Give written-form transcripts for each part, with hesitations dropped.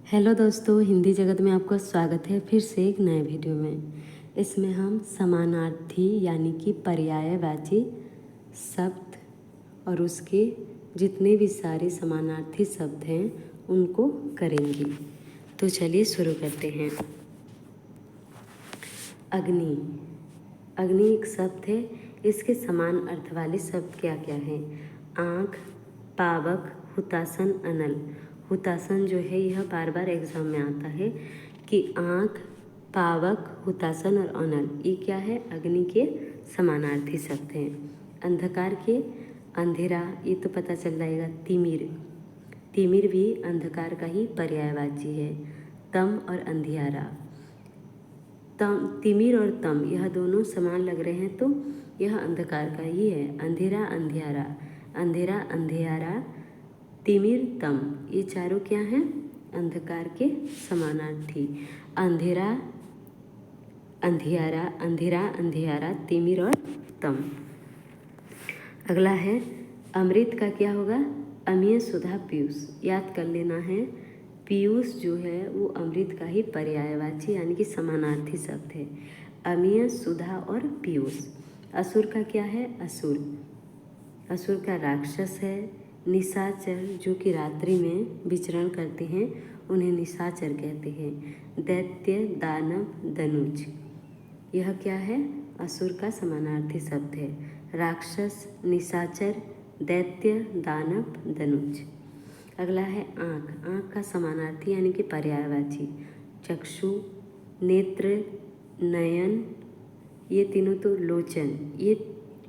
Hello दोस्तों, हिंदी जगत में आपका स्वागत है फिर से एक नए वीडियो में। इसमें हम समानार्थी यानी कि पर्यायवाची शब्द और उसके जितने भी सारे समानार्थी शब्द हैं उनको करेंगे। तो चलिए शुरू करते हैं। अग्नि। अग्नि एक शब्द है। इसके समान अर्थ वाले शब्द क्या क्या हैं? आँख, पावक, हुतासन, अनल। हुतासन जो है यह बार बार एग्जाम में आता है कि आँख, पावक, हुतासन और अनल ये क्या है? अग्नि के समानार्थी शब्द हैं। अंधकार के अंधेरा ये तो पता चल जाएगा। तिमिर, तिमिर भी अंधकार का ही पर्यायवाची है। तम और अंधियारा, तम, तिमिर और तम यह दोनों समान लग रहे हैं तो यह अंधकार का ही है। अंधेरा, अंधियारा, अंधेरा, अंधियारा, तिमिर, तम ये चारों क्या हैं? अंधकार के समानार्थी। अंधेरा, अंधियारा, अंधेरा, अंधियारा, तिमिर और तम। अगला है अमृत का क्या होगा? अमीय, सुधा, पीयूष। याद कर लेना है, पीयूष जो है वो अमृत का ही पर्यायवाची यानी कि समानार्थी शब्द है। अमीय, सुधा और पीयूष। असुर का क्या है? असुर, असुर का राक्षस है। निशाचर जो कि रात्रि में विचरण करते हैं उन्हें निशाचर कहते हैं। दैत्य, दानव, दनुज यह क्या है? असुर का समानार्थी शब्द है। राक्षस, निशाचर, दैत्य, दानव, दनुज। अगला है आँख। आँख का समानार्थी यानी कि पर्यायवाची। चक्षु, नेत्र, नयन ये तीनों तो लोचन, ये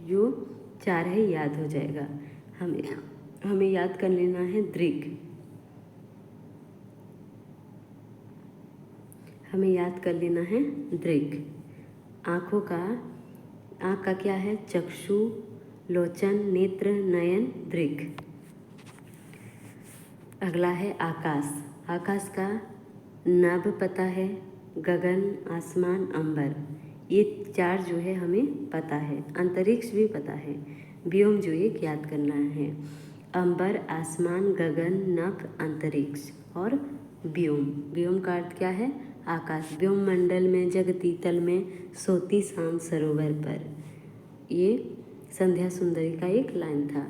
जो चार है याद हो जाएगा। हमें याद कर लेना है दृग, हमें याद कर लेना है दृग। आँखों का, आँख का क्या है? चक्षु, लोचन, नेत्र, नयन, दृग। अगला है आकाश। आकाश का नभ पता है, गगन, आसमान, अंबर ये चार जो है हमें पता है। अंतरिक्ष भी पता है। व्योम जो एक याद करना है। अंबर, आसमान, गगन, नभ, अंतरिक्ष और व्योम। व्योम का अर्थ क्या है? आकाश। व्योम मंडल में जगती तल में सोती शाम सरोवर पर, ये संध्या सुंदरी का एक लाइन था।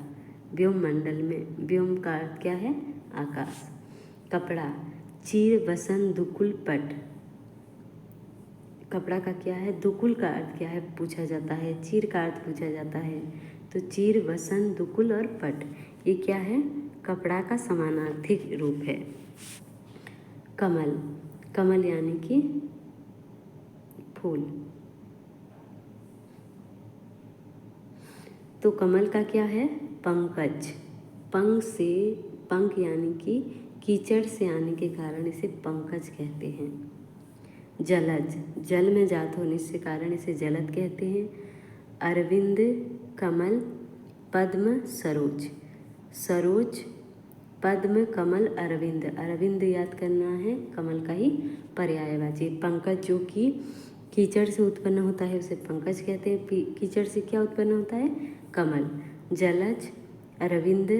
व्योम मंडल में, व्योम का अर्थ क्या है? आकाश। कपड़ा, चीर, वसन, दुकुल, पट। कपड़ा का क्या है? दुकुल का अर्थ क्या है पूछा जाता है, चीर का अर्थ पूछा जाता है। तो चीर, वसन, दुकुल और पट ये क्या है? कपड़ा का समानार्थी रूप है। कमल, कमल यानी कि फूल। तो कमल का क्या है? पंकज। पंख से, पंख यानी कि कीचड़ से आने के कारण इसे पंकज कहते हैं। जलज, जल में जात होने से कारण इसे जलद कहते हैं। अरविंद, कमल, पद्म, सरोज। सरोज, पद्म, कमल, अरविंद। अरविंद याद करना है, कमल का ही पर्यायवाची। पंकज जो कि कीचड़ से उत्पन्न होता है उसे पंकज कहते हैं। कीचड़ से क्या उत्पन्न होता है? कमल। जलज, अरविंद,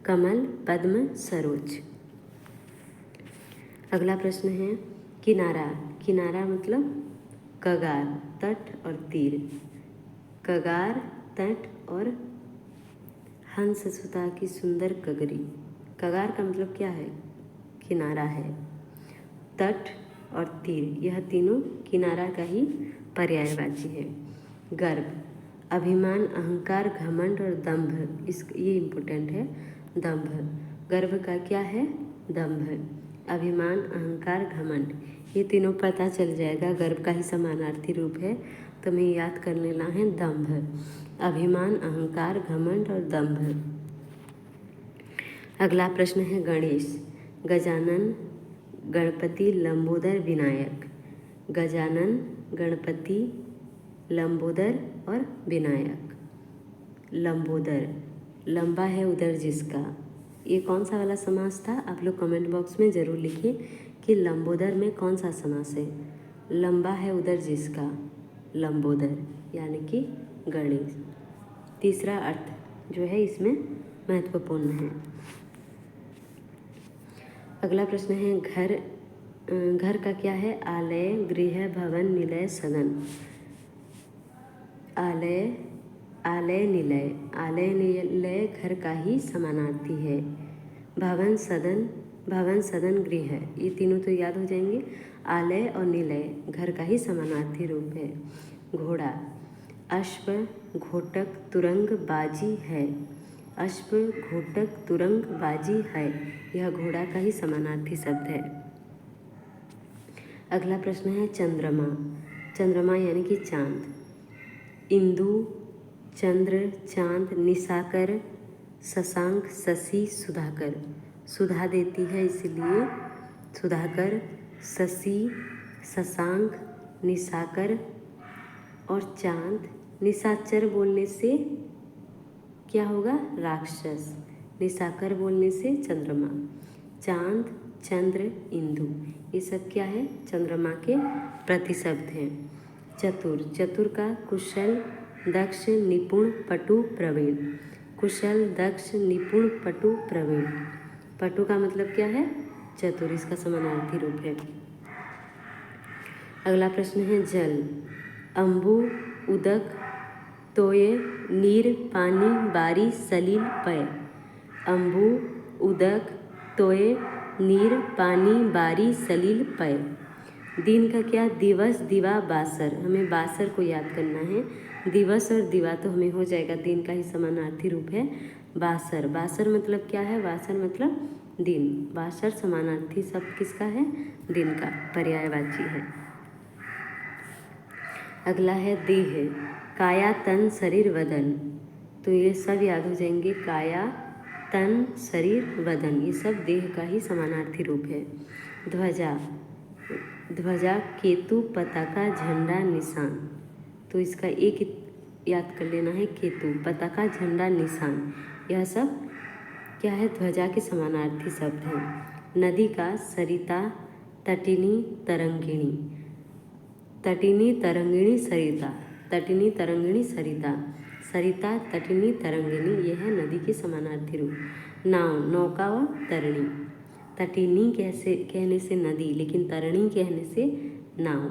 कमल, पद्म, सरोज। अगला प्रश्न है किनारा। किनारा मतलब कगार, तट और तीर। कगार, तट और हंस सुता की सुंदर कगरी। कगार का मतलब क्या है? किनारा है। तट और तीर यह तीनों किनारा का ही पर्यायवाची है। गर्व, अभिमान, अहंकार, घमंड और दंभ, ये इम्पोर्टेंट है। दंभ, गर्व का क्या है? दंभ। अभिमान, अहंकार, घमंड ये तीनों पता चल जाएगा, गर्व का ही समानार्थी रूप है। तो हमें याद कर लेना है दंभ। अभिमान, अहंकार, घमंड और दंभ। अगला प्रश्न है गणेश। गजानन, गणपति, लंबोदर, विनायक। गजानन, गणपति, लंबोदर और विनायक। लंबोदर, लंबा है उदर जिसका, ये कौन सा वाला समास था? आप लोग कमेंट बॉक्स में ज़रूर लिखिए कि लंबोदर में कौन सा समास है। लंबा है उदर जिसका, लंबोदर यानी कि गणेश। तीसरा अर्थ जो है इसमें महत्वपूर्ण है। अगला प्रश्न है घर का क्या है? आलय, गृह, भवन, निलय, सदन। आलय निलय घर का ही समानार्थी है। भवन सदन गृह, ये तीनों तो याद हो जाएंगे। आलय और निलय घर का ही समानार्थी रूप है। घोड़ा, अश्व, घोटक, तुरंग, बाजी है। अश्व, घोटक, तुरंग, बाजी है, यह घोड़ा का ही समानार्थी शब्द है। अगला प्रश्न है चंद्रमा यानी कि चांद। इंदु, चंद्र, चांद, निशाकर, शशांक, शशि, सुधाकर। सुधा देती है इसलिए सुधाकर, शशि, शशांक, निशाकर और चांद। निशाचर बोलने से क्या होगा? राक्षस। निशाकर बोलने से चंद्रमा। चांद, चंद्र, इंदु, ये सब क्या है? चंद्रमा के प्रतिशब्द हैं। चतुर का कुशल, दक्ष, निपुण, पटु, प्रवीण। कुशल, दक्ष, निपुण, पटु, प्रवीण। पटु का मतलब क्या है? चतुर, इसका समानार्थी रूप है। अगला प्रश्न है जल। अम्बु, उदक, तोय, नीर, पानी, बारी, सलील, पय। अम्बु, उदक, तोय, नीर, पानी, बारी, सलील, पय। दिन का क्या? दिवस, दिवा, बासर। हमें बासर को याद करना है। दिवस और दिवा तो हमें हो जाएगा, दिन का ही समानार्थी रूप है बासर। बासर मतलब क्या है? बासर मतलब दिन। बासर समानार्थी शब्द किसका है? दिन का, पर्यायवाची है। अगला है देह। काया, तन, शरीर, वदन, तो ये सब याद हो जाएंगे। काया, तन, शरीर, वदन, ये सब देह का ही समानार्थी रूप है। ध्वजा, केतु, पताका, झंडा, निशान, तो इसका एक याद कर लेना है। केतु, पताका, झंडा, निशान, यह सब क्या है? ध्वजा के समानार्थी शब्द हैं। नदी का सरिता, तटिनी, तरंगिणी। तटिनी, तरंगिणी, सरिता। तटिनी, तरंगिणी, सरिता। सरिता, तटिनी, तरंगिणी, यह है नदी के समानार्थी रूप। नाव, नौका व तरणी। तटिनी कैसे कहने से नदी, लेकिन तरणी कहने से नाव।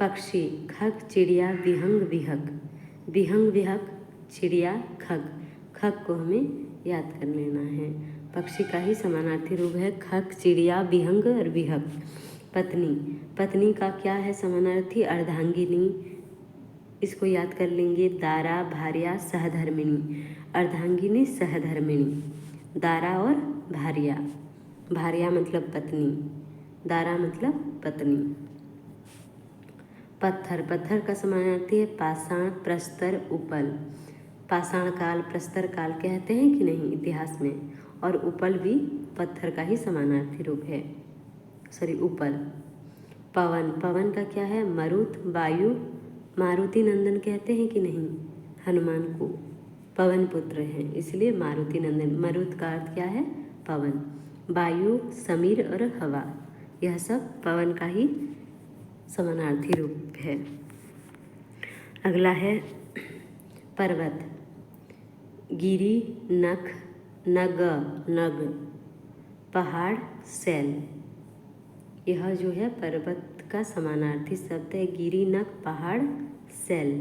पक्षी, खग, चिड़िया, विहंग, विहक। विहंग, विहक, चिड़िया, खग। खग को हमें याद कर लेना है। पक्षी का ही समानार्थी रूप है खग, चिड़िया, विहंग और विहक। पत्नी, पत्नी का क्या है समानार्थी? अर्धांगिनी, इसको याद कर लेंगे। दारा, भार्या, सहधर्मिणी। अर्धांगिनी, सहधर्मिणी। दारा और भार्या। भार्या मतलब पत्नी, दारा मतलब पत्नी। पत्थर, पत्थर का समानार्थी है पाषाण, प्रस्तर, उपल। पाषाण काल, प्रस्तर काल कहते हैं कि नहीं इतिहास में, और उपल भी पत्थर का ही समानार्थी रूप है। उपल। पवन, पवन का क्या है? मरुत, वायु। मारुति नंदन कहते हैं कि नहीं हनुमान को, पवन पुत्र हैं इसलिए मारुति नंदन। मरुत का अर्थ क्या है? पवन। वायु, समीर और हवा, यह सब पवन का ही समानार्थी रूप है। अगला है पर्वत। गिरी, नख, नग, पहाड़, सैल, यह जो है पर्वत का समानार्थी शब्द है। गिरी, नख, पहाड़, सैल।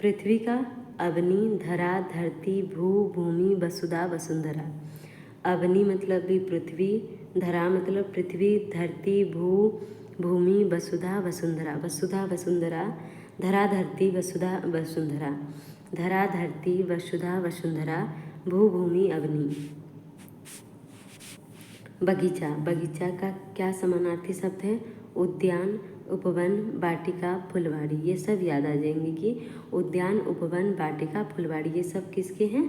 पृथ्वी का अवनी, धरा, धरती, भू, भूमि, वसुधा, वसुंधरा। अवनी मतलब भी पृथ्वी, धरा मतलब पृथ्वी, धरती, भू, भूमि, वसुधा, वसुंधरा। वसुधा, वसुंधरा, धरा, धरती, वसुधा, वसुंधरा। धरा, धरती, वसुधा, वसुंधरा, भू, भूमि, अवनी। बगीचा, बगीचा का क्या समानार्थी शब्द है? उद्यान, उपवन, वाटिका, फुलवाड़ी, ये सब याद आ जाएंगे कि उद्यान, उपवन, वाटिका, फुलवाड़ी, ये सब किसके हैं?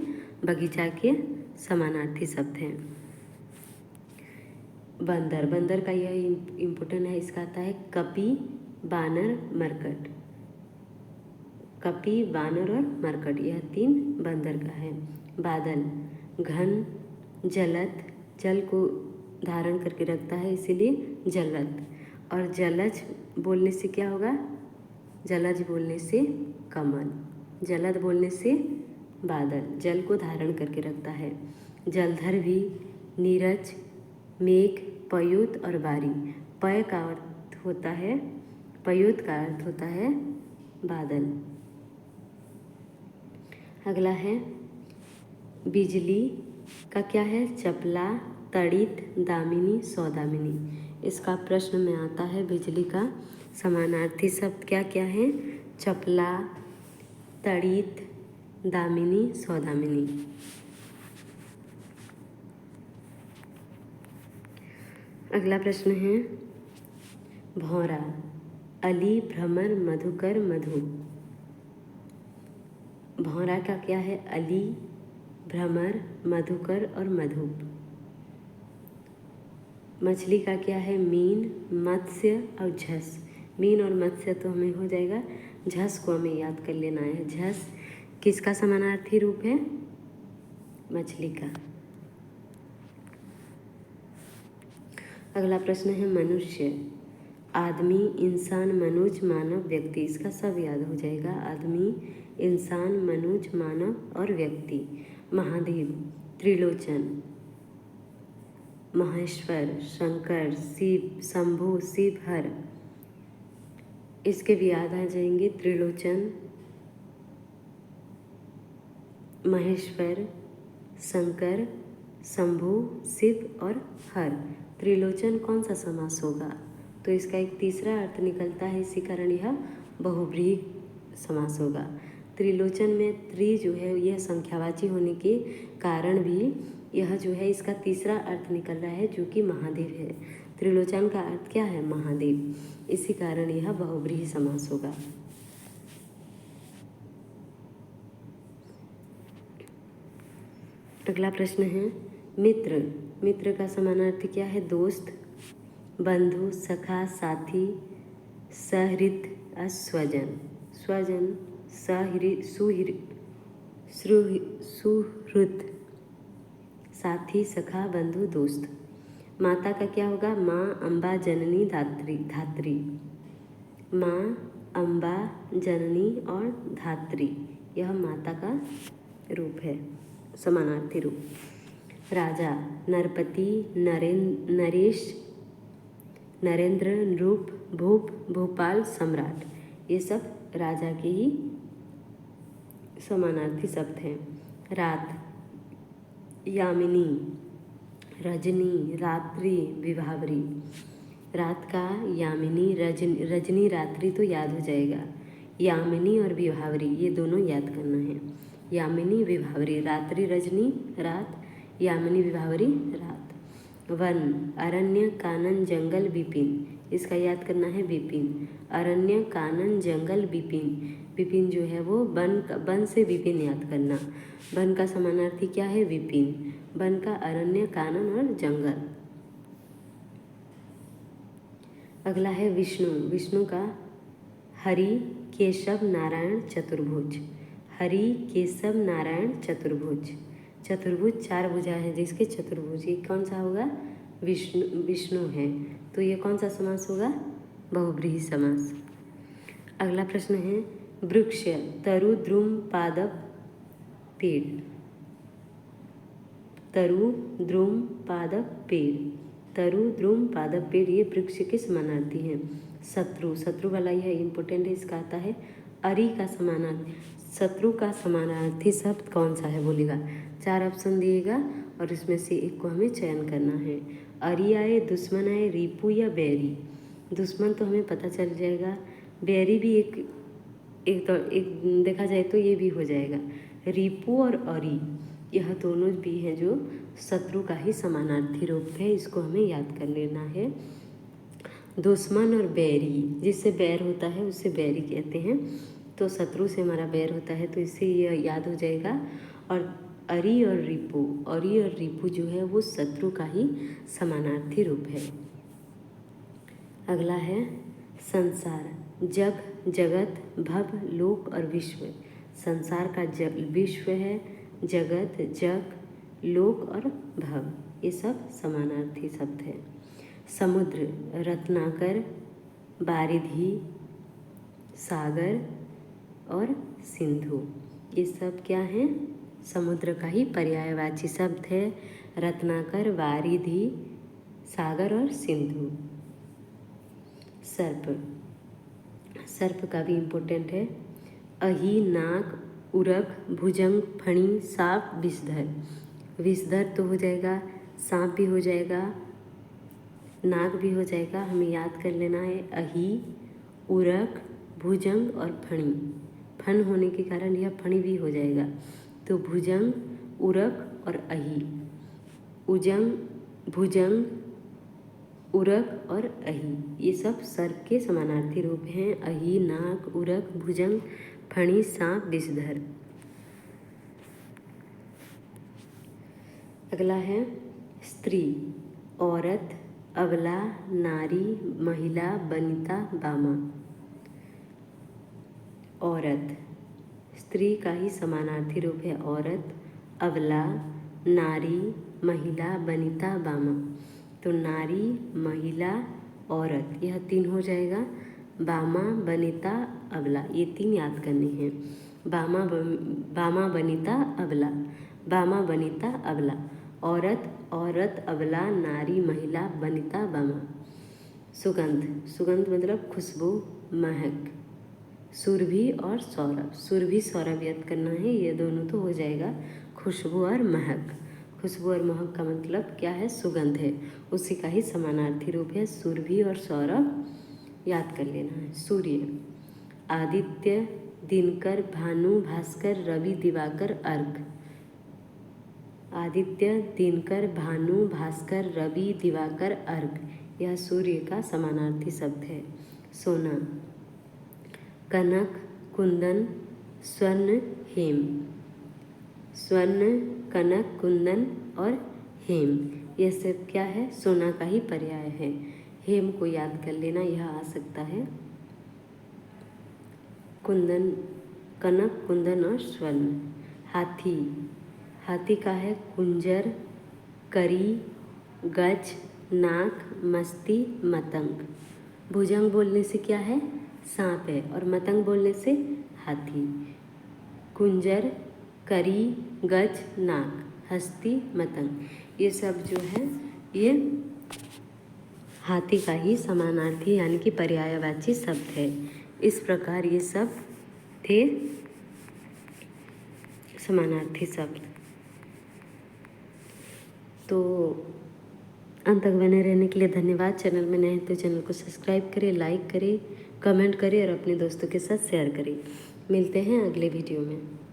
बगीचा के समानार्थी शब्द हैं। बंदर, बंदर का यह इम्पोर्टेंट है, इसका आता है कपि, बानर, मरकट। कपि, बानर और मरकट, यह तीन बंदर का है। बादल, घन, जलद, जल को धारण करके रखता है इसीलिए जलद। और जलज बोलने से क्या होगा? जलज बोलने से कमल। जलद बोलने से बादल, जल को धारण करके रखता है। जलधर भी, नीरज, मेघ, पयुत और बारी। पय का अर्थ होता है, पयुत का अर्थ होता है बादल। अगला है बिजली का क्या है, चपला, तड़ित, दामिनी, सौदामिनी। इसका प्रश्न में आता है बिजली का समानार्थी शब्द क्या क्या है, चपला, तड़ित, दामिनी, सौदामिनी। अगला प्रश्न है भौरा, अली, भ्रमर, मधुकर, मधु। भौरा का क्या है, अली, भ्रमर, मधुकर और मधु। मछली का क्या है, मीन, मत्स्य और झस। मीन और मत्स्य तो हमें हो जाएगा, झस को हमें याद कर लेना है। झस किसका समानार्थी रूप है, मछली का। अगला प्रश्न है मनुष्य, आदमी, इंसान, मनुज, मानव, व्यक्ति। इसका सब याद हो जाएगा, आदमी, इंसान, मनुज, मानव और व्यक्ति। महादेव, त्रिलोचन, महेश्वर, शंकर, शिव, शंभु, शिव, हर। इसके भी याद आ जाएंगे, त्रिलोचन, महेश्वर, शंकर, शंभु, शिव और हर। त्रिलोचन कौन सा समास होगा, तो इसका एक तीसरा अर्थ निकलता है, इसी कारण यह बहुव्रीहि समास होगा। त्रिलोचन में त्रि जो है यह संख्यावाची होने के कारण भी यह जो है इसका तीसरा अर्थ निकल रहा है, जो कि महादेव है। त्रिलोचन का अर्थ क्या है, महादेव, इसी कारण यह बहुव्रीहि समास होगा। अगला प्रश्न है मित्र। मित्र का समानार्थी क्या है, दोस्त, बंधु, सखा, साथी, सहृद, स्वजन। स्वजन, सुहृद, साथी, सखा, बंधु, दोस्त। माता का क्या होगा, माँ, अम्बा, जननी, धात्री। माँ, अम्बा, जननी और धात्री, यह माता का रूप है, समानार्थी रूप। राजा, नरपति, नरेश, नरेंद्र, नृप, भूप, भोपाल, सम्राट। ये सब राजा के ही समानार्थी शब्द हैं। रात, यामिनी, रजनी, रात्रि, विभावरी। रात का यामिनी, रजनी, रात्रि तो याद हो जाएगा। यामिनी और विभावरी ये दोनों याद करना है। यामिनी, विभावरी, रात्रि, रजनी, रात, यामिनी, विभावरी, रात। वन, अरण्य, कानन, जंगल, विपिन। इसका याद करना है, विपिन। अरण्य, कानन, जंगल, विपिन। विपिन जो है वो वन से विपिन याद करना। वन का समानार्थी क्या है, विपिन। वन का अरण्य, कानन और जंगल। अगला है विष्णु। विष्णु का हरि, केशव, नारायण, चतुर्भुज। हरि, केशव, नारायण, चतुर्भुज। चतुर्भुज चार भुजा है जिसके चतुर्भुज, ये कौन सा होगा, विष्णु है, तो ये कौन सा समास होगा, बहुव्रीहि समास। अगला प्रश्न है वृक्ष, तरु, द्रुम, पादप, पेड़। तरु, द्रुम, पादप, पेड़। तरु, द्रुम, पादप, पेड़ ये वृक्ष के समानार्थी हैं। शत्रु, शत्रु वाला यह इम्पोर्टेंट है, इसका आता है अरि का समानार्थी। शत्रु का समानार्थी शब्द कौन सा है बोलिएगा, 4 ऑप्शन दिएगा और इसमें से एक को हमें चयन करना है। अरि आए, दुश्मन आए, रिपु या बैरी। दुश्मन तो हमें पता चल जाएगा, बैरी भी एक देखा जाए तो ये भी हो जाएगा। रिपु और अरि यह दोनों भी हैं जो शत्रु का ही समानार्थी रूप है, इसको हमें याद कर लेना है। दुश्मन और बैरी, जिससे बैर होता है उससे बैरी कहते हैं, तो शत्रु से हमारा बैर होता है तो इससे यह याद हो जाएगा। और अरि और रिपु जो है वो शत्रु का ही समानार्थी रूप है। अगला है संसार, जग, जगत, भव, लोक और विश्व। संसार का विश्व है, जगत, जग, लोक और भव, ये सब समानार्थी शब्द है। समुद्र, रत्नाकर, बारिधि, सागर और सिंधु। ये सब क्या है? समुद्र का ही पर्यायवाची शब्द है। रत्नाकर, वारिधि, सागर और सिंधु। सर्प, सर्प का भी इम्पोर्टेंट है। अहि, नाक, उरक, भुजंग, फणी, सांप, विषधर। विषधर तो हो जाएगा, सांप भी हो जाएगा, नाक भी हो जाएगा। हमें याद कर लेना है अहि, उरक, भुजंग और फणी। फन होने के कारण यह फणी भी हो जाएगा। तो भुजंग, उरक और अहि। उजंग, भुजंग, उरक और अहि, ये सब सर्प के समानार्थी रूप हैं। अहि, नाक, उरक, भुजंग, फणी, सांप, विषधर। अगला है स्त्री। औरत, अबला, नारी, महिला, वनिता, बामा। औरत, स्त्री का ही समानार्थी रूप है औरत, अबला, नारी, महिला, वनिता, बामा। तो नारी, महिला, औरत, यह 3 हो जाएगा। बामा, वनिता, अबला, ये 3 याद करने हैं। बामा, वनिता, अबला। बामा, वनिता, अबला। औरत, औरत, अबला, नारी, महिला, वनिता, बामा। सुगंध, सुगंध मतलब खुशबू, महक। सुरभि और सौरभ, सुरभि सौरभ याद करना है, ये दोनों तो हो जाएगा। खुशबू और महक, खुशबू और महक का मतलब क्या है? सुगंध है, उसी का ही समानार्थी रूप है सुरभि और सौरभ, याद कर लेना है। सूर्य, आदित्य, दिनकर, भानु, भास्कर, रवि, दिवाकर, अर्क। आदित्य, दिनकर, भानु, भास्कर, रवि, दिवाकर, अर्क, यह सूर्य का समानार्थी शब्द है। सोना, कनक, कुंदन, स्वर्ण, हेम। स्वर्ण, कनक, कुंदन और हेम, यह सब क्या है? सोना का ही पर्याय है। हेम को याद कर लेना, यह आ सकता है। कुंदन, कनक, कुंदन और स्वर्ण। हाथी, हाथी का है कुंजर, करी, गज, नाक, मस्ती, मतंग। भुजंग बोलने से क्या है? सांप है, और मतंग बोलने से हाथी। कुंजर, करी, गज, नाक, हस्ती, मतंग, ये सब जो है ये हाथी का ही समानार्थी यानी कि पर्यायवाची शब्द है। इस प्रकार ये सब थे समानार्थी शब्द। तो अंत तक बने रहने के लिए धन्यवाद। चैनल में नए हैं तो चैनल को सब्सक्राइब करें, लाइक करें, कमेंट करें और अपने दोस्तों के साथ शेयर करें। मिलते हैं अगले वीडियो में।